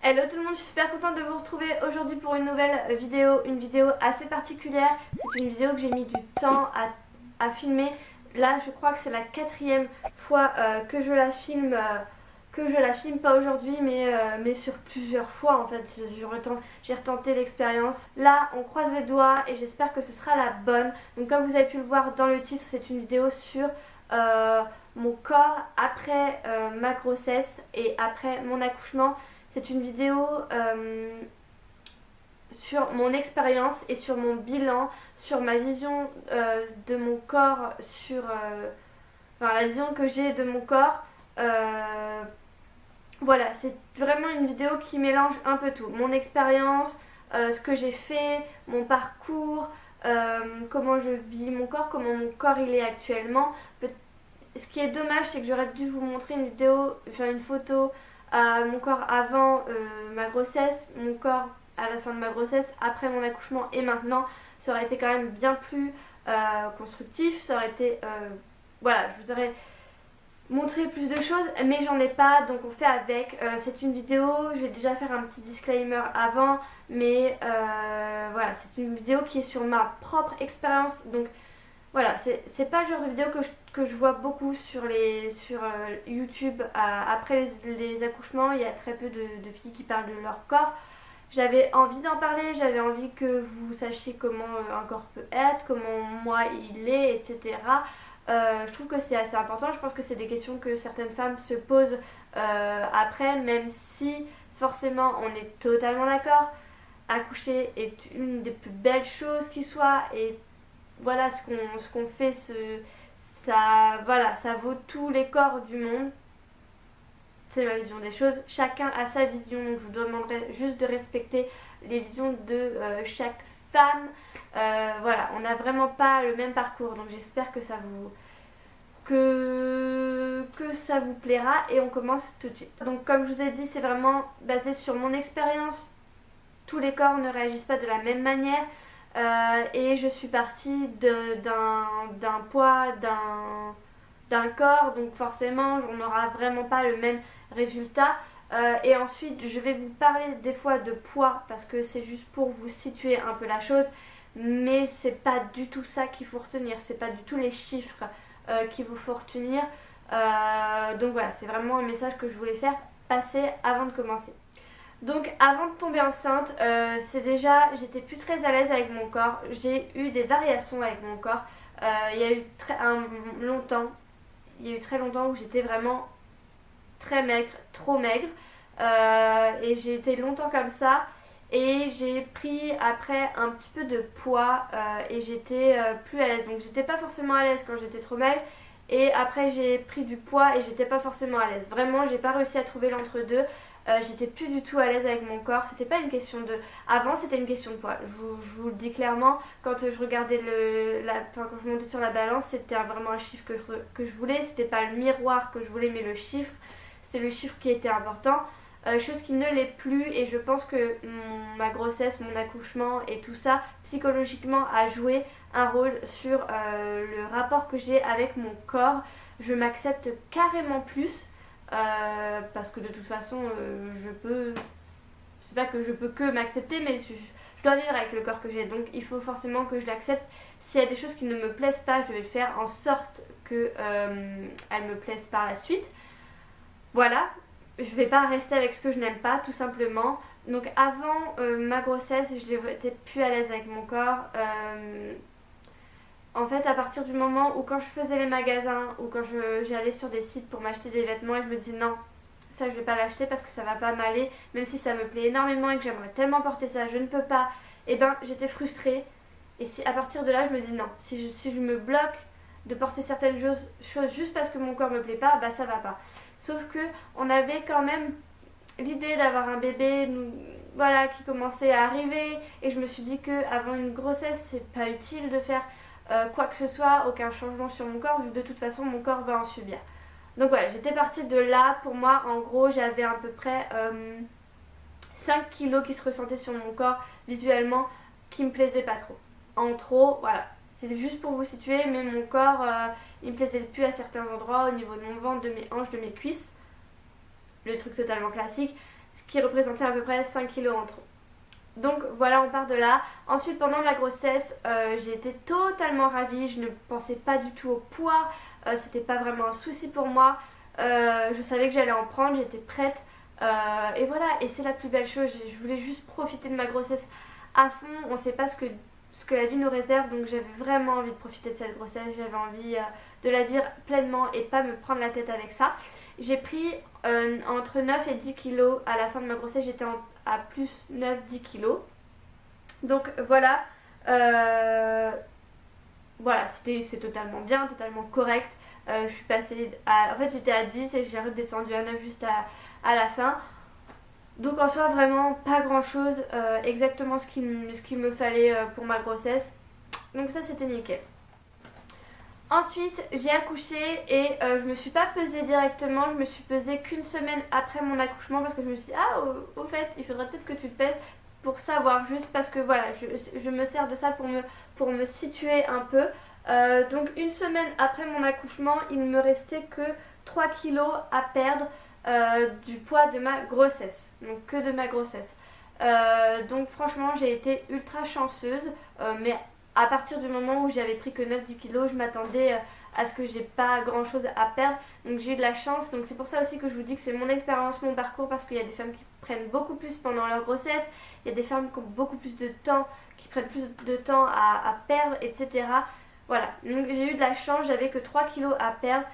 Hello tout le monde, je suis super contente de vous retrouver aujourd'hui pour une nouvelle vidéo, une vidéo assez particulière. C'est une vidéo que j'ai mis du temps à filmer. Là je crois que c'est la 4e fois que je la filme, pas aujourd'hui mais sur plusieurs fois en fait. J'ai retenté l'expérience. Là on croise les doigts et j'espère que ce sera la bonne. Donc comme vous avez pu le voir dans le titre, c'est une vidéo sur mon corps après ma grossesse et après mon accouchement. C'est une vidéo sur mon expérience et sur mon bilan, sur ma vision de mon corps, enfin, la vision que j'ai de mon corps. Voilà, c'est vraiment une vidéo qui mélange un peu tout. Mon expérience, ce que j'ai fait, mon parcours, comment je vis mon corps, comment mon corps il est actuellement. Ce qui est dommage, c'est que j'aurais dû vous montrer une vidéo, enfin une photo à mon corps avant ma grossesse, mon corps à la fin de ma grossesse, après mon accouchement et maintenant. Ça aurait été quand même bien plus constructif, ça aurait été... voilà, je vous aurais montré plus de choses, mais j'en ai pas, donc on fait avec. C'est une vidéo, je vais déjà faire un petit disclaimer avant, mais voilà, c'est une vidéo qui est sur ma propre expérience, donc... Voilà, c'est pas le genre de vidéo que je vois beaucoup sur YouTube après les accouchements. Il y a très peu de filles qui parlent de leur corps. J'avais envie d'en parler, j'avais envie que vous sachiez comment un corps peut être, comment moi il est, etc. Je trouve que c'est assez important. Je pense que c'est des questions que certaines femmes se posent après, même si forcément on est totalement d'accord. Accoucher est une des plus belles choses qui soit, et voilà, ce qu'on fait, ça vaut tous les corps du monde. C'est ma vision des choses. Chacun a sa vision, donc je vous demanderai juste de respecter les visions de chaque femme. Voilà, on n'a vraiment pas le même parcours, donc j'espère que ça vous plaira, et on commence tout de suite. Donc comme je vous ai dit, c'est vraiment basé sur mon expérience. Tous les corps ne réagissent pas de la même manière. Et je suis partie d'un poids, d'un corps, donc forcément on n'aura vraiment pas le même résultat. Et ensuite je vais vous parler des fois de poids parce que c'est juste pour vous situer un peu la chose, mais c'est pas du tout ça qu'il faut retenir, c'est pas du tout les chiffres qu'il vous faut retenir. Donc voilà, c'est vraiment un message que je voulais faire passer avant de commencer. Donc avant de tomber enceinte, j'étais plus très à l'aise avec mon corps. J'ai eu des variations avec mon corps. Il y a eu très longtemps où j'étais vraiment très maigre, trop maigre. Et j'ai été longtemps comme ça. Et j'ai pris après un petit peu de poids et j'étais plus à l'aise. Donc j'étais pas forcément à l'aise quand j'étais trop maigre. Et après j'ai pris du poids et j'étais pas forcément à l'aise. Vraiment, j'ai pas réussi à trouver l'entre-deux. J'étais plus du tout à l'aise avec mon corps. C'était pas une question de... Avant, c'était une question de poids. Je vous le dis clairement. Quand je regardais quand je montais sur la balance, c'était vraiment un chiffre que je voulais. C'était pas le miroir que je voulais, mais le chiffre. C'était le chiffre qui était important. Chose qui ne l'est plus, et je pense que ma grossesse, mon accouchement et tout ça, psychologiquement, a joué un rôle sur le rapport que j'ai avec mon corps. Je m'accepte carrément plus. Parce que de toute façon c'est pas que je peux que m'accepter, mais je dois vivre avec le corps que j'ai, donc il faut forcément que je l'accepte. S'il y a des choses qui ne me plaisent pas, je vais faire en sorte qu'elles me plaisent par la suite. Voilà, je vais pas rester avec ce que je n'aime pas, tout simplement. Donc avant ma grossesse, j'étais plus à l'aise avec mon corps. En fait, à partir du moment où quand je faisais les magasins ou quand j'allais sur des sites pour m'acheter des vêtements et je me disais non, ça je vais pas l'acheter parce que ça va pas m'aller, même si ça me plaît énormément et que j'aimerais tellement porter ça, je ne peux pas, et ben j'étais frustrée. Et à partir de là, je me dis non, si je me bloque de porter certaines choses juste parce que mon corps me plaît pas, bah ça va pas. Sauf que on avait quand même l'idée d'avoir un bébé, voilà, qui commençait à arriver, et je me suis dit que avant une grossesse, c'est pas utile de faire quoi que ce soit, aucun changement sur mon corps, vu que de toute façon mon corps va en subir. Donc voilà, j'étais partie de là. Pour moi, en gros, j'avais à peu près 5 kilos qui se ressentaient sur mon corps visuellement, qui me plaisaient pas trop. En trop, voilà. C'était juste pour vous situer, mais mon corps, il me plaisait plus à certains endroits, au niveau de mon ventre, de mes hanches, de mes cuisses. Le truc totalement classique. qui représentait à peu près 5 kilos en trop. Donc voilà, on part de là. Ensuite, pendant ma grossesse, j'ai été totalement ravie. Je ne pensais pas du tout au poids. C'était pas vraiment un souci pour moi. Je savais que j'allais en prendre, j'étais prête. Et voilà, et c'est la plus belle chose. Je voulais juste profiter de ma grossesse à fond. On ne sait pas ce que la vie nous réserve. Donc j'avais vraiment envie de profiter de cette grossesse. J'avais envie de la vivre pleinement et pas me prendre la tête avec ça. J'ai pris entre 9 et 10 kilos à la fin de ma grossesse. J'étais à plus 9-10 kilos. Donc voilà, voilà, c'est totalement bien, totalement correct. Je suis passée à... En fait j'étais à 10 et j'ai redescendu à 9 juste à la fin. Donc en soi vraiment pas grand chose, exactement ce qu'il me fallait pour ma grossesse. Donc ça c'était nickel. Ensuite j'ai accouché et je me suis pas pesée directement, je me suis pesée qu'une semaine après mon accouchement parce que je me suis dit ah au fait il faudrait peut-être que tu te pèses pour savoir, juste parce que voilà je me sers de ça pour me situer un peu. Donc une semaine après mon accouchement il ne me restait que 3 kilos à perdre du poids de ma grossesse, donc que de ma grossesse. Donc franchement j'ai été ultra chanceuse, mais à partir du moment où j'avais pris que 9-10 kilos, je m'attendais à ce que j'ai pas grand chose à perdre. Donc j'ai eu de la chance. Donc c'est pour ça aussi que je vous dis que c'est mon expérience, mon parcours, parce qu'il y a des femmes qui prennent beaucoup plus pendant leur grossesse. Il y a des femmes qui ont beaucoup plus de temps, qui prennent plus de temps à perdre, etc. Voilà, donc j'ai eu de la chance, j'avais que 3 kilos à perdre.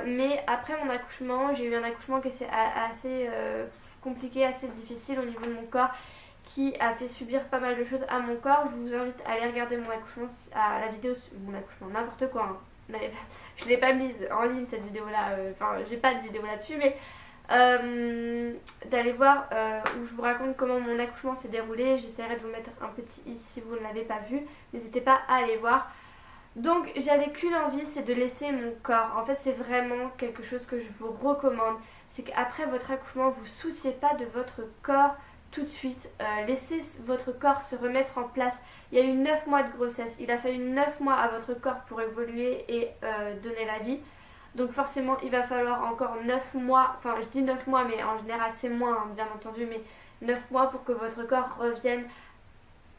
Mais après mon accouchement, j'ai eu un accouchement qui est assez compliqué, assez difficile au niveau de mon corps, qui a fait subir pas mal de choses à mon corps. Je vous invite à aller regarder mon accouchement, à la vidéo, mon accouchement, n'importe quoi. Hein. Je l'ai pas mise en ligne cette vidéo là, enfin j'ai pas de vidéo là-dessus, mais d'aller voir où je vous raconte comment mon accouchement s'est déroulé. J'essaierai de vous mettre un petit i si vous ne l'avez pas vu, n'hésitez pas à aller voir. Donc j'avais qu'une envie, c'est de laisser mon corps. En fait c'est vraiment quelque chose que je vous recommande, c'est qu'après votre accouchement vous souciez pas de votre corps tout de suite, laissez votre corps se remettre en place. Il y a eu 9 mois de grossesse, il a fallu 9 mois à votre corps pour évoluer et donner la vie. Donc forcément il va falloir encore 9 mois, enfin je dis 9 mois mais en général c'est moins hein, bien entendu, mais 9 mois pour que votre corps revienne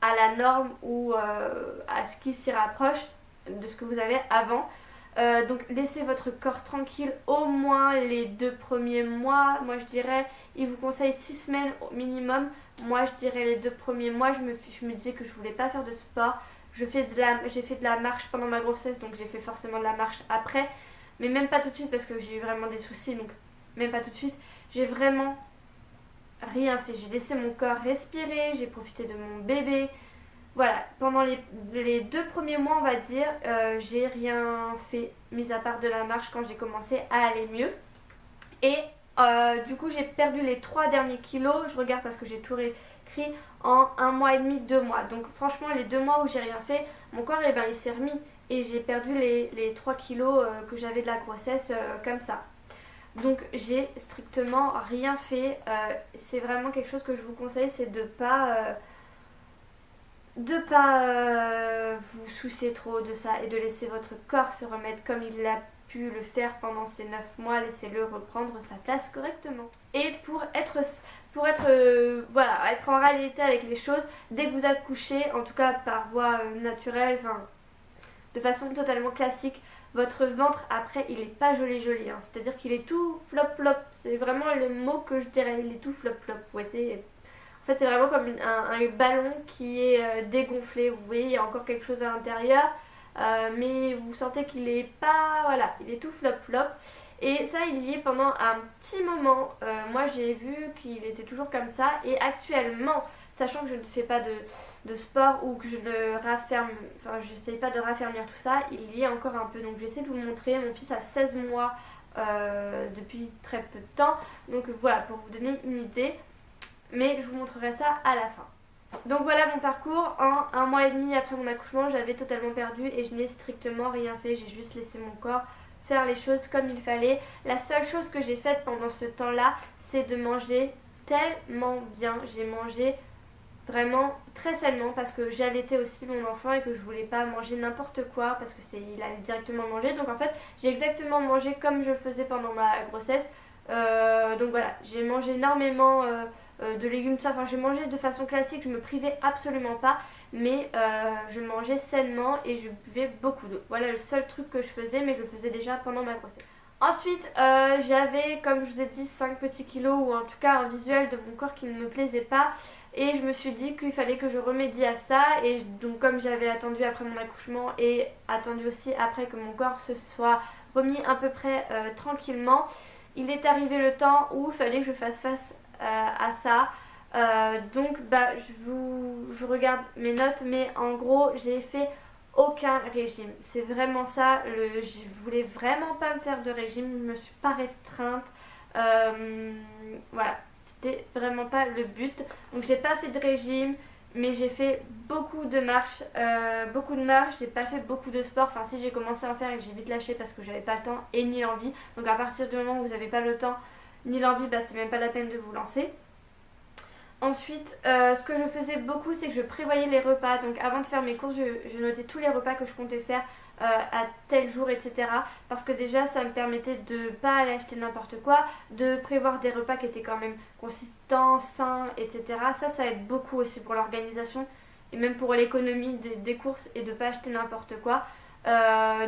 à la norme ou à ce qui s'y rapproche de ce que vous avez avant. Donc laissez votre corps tranquille au moins les 2 premiers mois. Moi je dirais, il vous conseille 6 semaines au minimum. Moi je dirais les 2 premiers mois, je me disais que je voulais pas faire de sport. J'ai fait de la marche pendant ma grossesse, donc j'ai fait forcément de la marche après. Mais même pas tout de suite parce que j'ai eu vraiment des soucis, donc même pas tout de suite. J'ai vraiment rien fait. J'ai laissé mon corps respirer, j'ai profité de mon bébé. Voilà, pendant les 2 premiers mois, on va dire, j'ai rien fait, mis à part de la marche quand j'ai commencé à aller mieux. Et du coup, j'ai perdu les 3 derniers kilos, je regarde parce que j'ai tout réécrit, en 1 mois et demi, 2 mois. Donc franchement, les 2 mois où j'ai rien fait, mon corps, eh ben, il s'est remis. Et j'ai perdu les 3 kilos que j'avais de la grossesse comme ça. Donc j'ai strictement rien fait. C'est vraiment quelque chose que je vous conseille, c'est de pas vous soucier trop de ça et de laisser votre corps se remettre comme il a pu le faire pendant ces 9 mois. Laissez-le reprendre sa place correctement. Et pour être voilà, être en réalité avec les choses, dès que vous accouchez, en tout cas par voie naturelle, enfin de façon totalement classique, votre ventre après il est pas joli hein. C'est à dire qu'il est tout flop flop, c'est vraiment le mot que je dirais, il est tout flop flop. Ouais, en fait c'est vraiment comme un ballon qui est dégonflé, vous voyez il y a encore quelque chose à l'intérieur, mais vous sentez qu'il est pas, voilà, il est tout flop flop. Et ça il y est pendant un petit moment, moi j'ai vu qu'il était toujours comme ça. Et actuellement, sachant que je ne fais pas de sport ou que je ne rafferme, enfin j'essaye pas de raffermir tout ça, il y est encore un peu. Donc je vais essayer de vous le montrer. Mon fils a 16 mois depuis très peu de temps, donc voilà pour vous donner une idée, mais je vous montrerai ça à la fin. Donc voilà mon parcours. En 1 mois et demi après mon accouchement, j'avais totalement perdu et je n'ai strictement rien fait, j'ai juste laissé mon corps faire les choses comme il fallait. La seule chose que j'ai faite pendant ce temps-là, c'est de manger tellement bien. J'ai mangé vraiment très sainement parce que j'allaitais aussi mon enfant et que je voulais pas manger n'importe quoi parce que il allait directement manger. Donc en fait, j'ai exactement mangé comme je le faisais pendant ma grossesse. Donc voilà, j'ai mangé énormément de légumes, tout ça. Enfin, j'ai mangé de façon classique, je me privais absolument pas, mais je mangeais sainement et je buvais beaucoup d'eau. Voilà le seul truc que je faisais, mais je le faisais déjà pendant ma grossesse. Ensuite, j'avais, comme je vous ai dit, 5 petits kilos, ou en tout cas un visuel de mon corps qui ne me plaisait pas. Et je me suis dit qu'il fallait que je remédie à ça. Et donc comme j'avais attendu après mon accouchement et attendu aussi après que mon corps se soit remis à peu près tranquillement, il est arrivé le temps où il fallait que je fasse face à ça. Donc je regarde mes notes, mais en gros j'ai fait aucun régime. C'est vraiment ça, je voulais vraiment pas me faire de régime, je me suis pas restreinte. Voilà, c'était vraiment pas le but. Donc j'ai pas fait de régime, mais j'ai fait beaucoup de marches, j'ai pas fait beaucoup de sport. Enfin si, j'ai commencé à en faire et j'ai vite lâché parce que j'avais pas le temps et ni l'envie. Donc à partir du moment où vous n'avez pas le temps ni l'envie, c'est même pas la peine de vous lancer. Ensuite, ce que je faisais beaucoup, c'est que je prévoyais les repas. Donc avant de faire mes courses, je notais tous les repas que je comptais faire à tel jour, etc. Parce que déjà, ça me permettait de ne pas aller acheter n'importe quoi, de prévoir des repas qui étaient quand même consistants, sains, etc. Ça aide beaucoup aussi pour l'organisation et même pour l'économie des courses et de ne pas acheter n'importe quoi.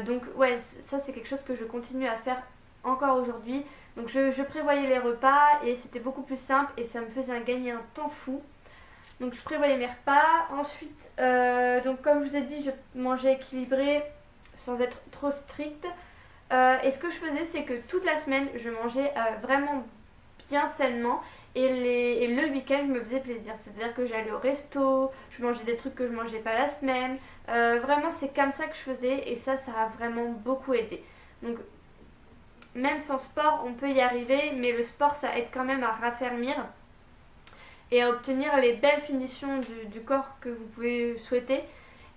Donc ouais, ça c'est quelque chose que je continue à faire encore aujourd'hui. Donc je prévoyais les repas et c'était beaucoup plus simple et ça me faisait gagner un temps fou. Donc je prévoyais mes repas. Ensuite, donc comme je vous ai dit, je mangeais équilibré sans être trop stricte. Et ce que je faisais, c'est que toute la semaine, je mangeais vraiment bien sainement. Et le week-end, je me faisais plaisir. C'est-à-dire que j'allais au resto, je mangeais des trucs que je mangeais pas la semaine. Vraiment, c'est comme ça que je faisais et ça a vraiment beaucoup aidé. Donc même sans sport, on peut y arriver, mais le sport, ça aide quand même à raffermir et à obtenir les belles finitions du corps que vous pouvez souhaiter.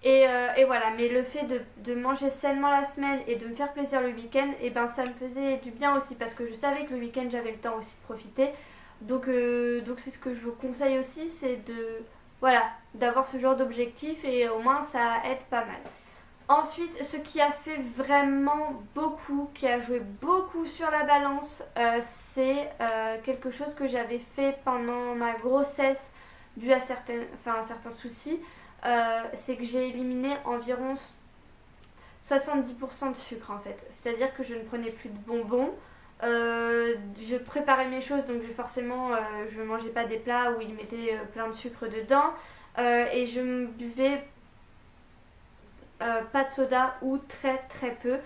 Et voilà, mais le fait de manger sainement la semaine et de me faire plaisir le week-end, et ben ça me faisait du bien aussi parce que je savais que le week-end j'avais le temps aussi de profiter. Donc c'est ce que je vous conseille aussi, c'est d'avoir ce genre d'objectif et au moins ça aide pas mal. Ensuite, ce qui a fait vraiment beaucoup, qui a joué beaucoup sur la balance, c'est quelque chose que j'avais fait pendant ma grossesse dû à certains soucis. C'est que j'ai éliminé environ 70% de sucre en fait. C'est-à-dire que je ne prenais plus de bonbons. Je préparais mes choses, donc forcément je ne mangeais pas des plats où ils mettaient plein de sucre dedans. Et je me buvais pas de soda ou très très peu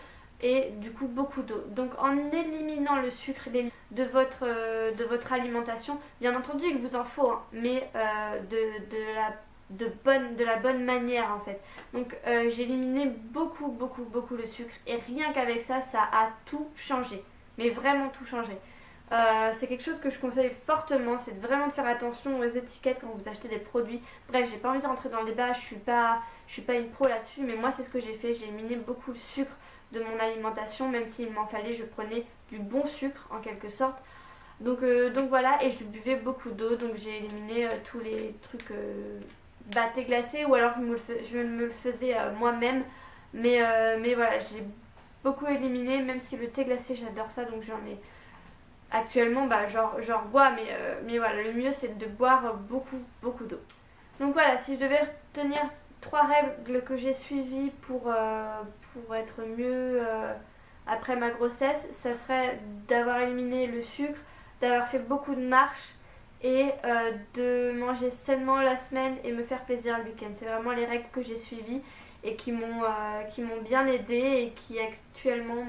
et du coup beaucoup d'eau. Donc en éliminant le sucre de votre alimentation, bien entendu il vous en faut, hein, mais de la bonne manière en fait. Donc j'ai éliminé beaucoup le sucre et rien qu'avec ça, ça a tout changé, mais vraiment tout changé. C'est quelque chose que je conseille fortement, c'est vraiment de faire attention aux étiquettes quand vous achetez des produits. Bref, j'ai pas envie de rentrer dans le débat, je suis pas une pro là-dessus, mais moi c'est ce que j'ai fait, j'ai éliminé beaucoup le sucre de mon alimentation, même s'il m'en fallait, je prenais du bon sucre en quelque sorte. Donc voilà, et je buvais beaucoup d'eau, donc j'ai éliminé tous les trucs thé glacé, ou alors je me le faisais moi-même, mais voilà, j'ai beaucoup éliminé, même si le thé glacé j'adore ça, donc j'en ai actuellement, j'en bois, mais voilà, le mieux c'est de boire beaucoup d'eau. Donc voilà, si je devais retenir 3 règles que j'ai suivies pour être mieux après ma grossesse, ça serait d'avoir éliminé le sucre, d'avoir fait beaucoup de marches et de manger sainement la semaine et me faire plaisir le week-end. C'est vraiment les règles que j'ai suivies et qui m'ont bien aidée et qui actuellement,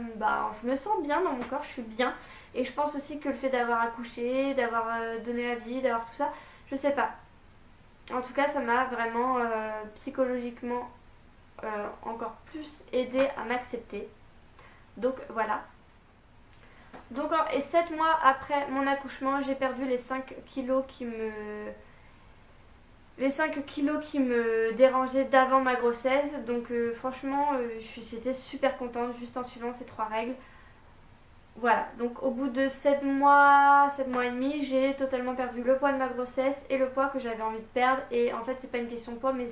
je me sens bien dans mon corps, je suis bien. Et je pense aussi que le fait d'avoir accouché, d'avoir donné la vie, d'avoir tout ça, je sais pas. En tout cas, ça m'a vraiment psychologiquement encore plus aidé à m'accepter. Donc voilà. Donc, et 7 mois après mon accouchement, j'ai perdu les 5 kilos qui me dérangeaient d'avant ma grossesse. Donc franchement, j'étais super contente juste en suivant ces 3 règles. Voilà, donc au bout de 7 mois et demi, j'ai totalement perdu le poids de ma grossesse et le poids que j'avais envie de perdre. Et en fait, c'est pas une question de poids, mais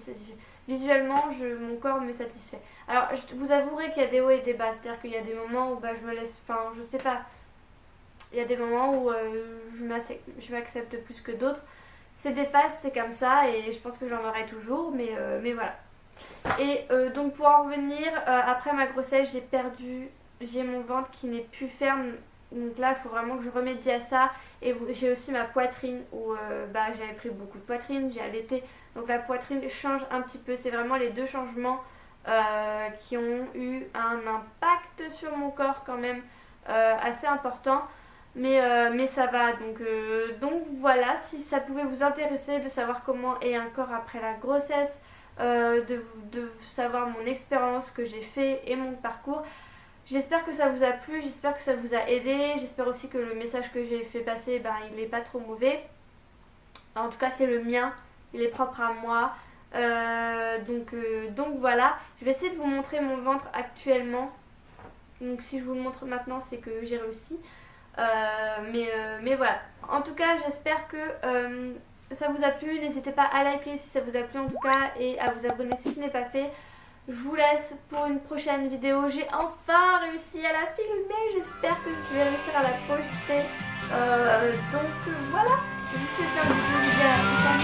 visuellement, mon corps me satisfait. Alors, je vous avouerai qu'il y a des hauts et des bas. C'est-à-dire qu'il y a des moments où je me laisse... Enfin, je sais pas. Il y a des moments où je m'accepte plus que d'autres. C'est des phases, c'est comme ça et je pense que j'en aurai toujours, mais voilà. Et donc pour en revenir, après ma grossesse, j'ai mon ventre qui n'est plus ferme. Donc là, il faut vraiment que je remédie à ça. Et j'ai aussi ma poitrine où j'avais pris beaucoup de poitrine, j'ai allaité. Donc la poitrine change un petit peu. C'est vraiment les deux changements qui ont eu un impact sur mon corps quand même assez important. Mais ça va. Donc voilà, si ça pouvait vous intéresser de savoir comment est un corps après la grossesse, de savoir mon expérience que j'ai fait et mon parcours. J'espère que ça vous a plu, j'espère que ça vous a aidé, j'espère aussi que le message que j'ai fait passer, il n'est pas trop mauvais. En tout cas, c'est le mien, il est propre à moi. Donc voilà, je vais essayer de vous montrer mon ventre actuellement. Donc si je vous le montre maintenant, c'est que j'ai réussi. Mais voilà, en tout cas, j'espère que ça vous a plu. N'hésitez pas à liker si ça vous a plu en tout cas et à vous abonner si ce n'est pas fait. Je vous laisse pour une prochaine vidéo. J'ai enfin réussi à la filmer. J'espère que je vais réussir à la poster. Donc voilà, je vous fais plein de bisous. À la prochaine.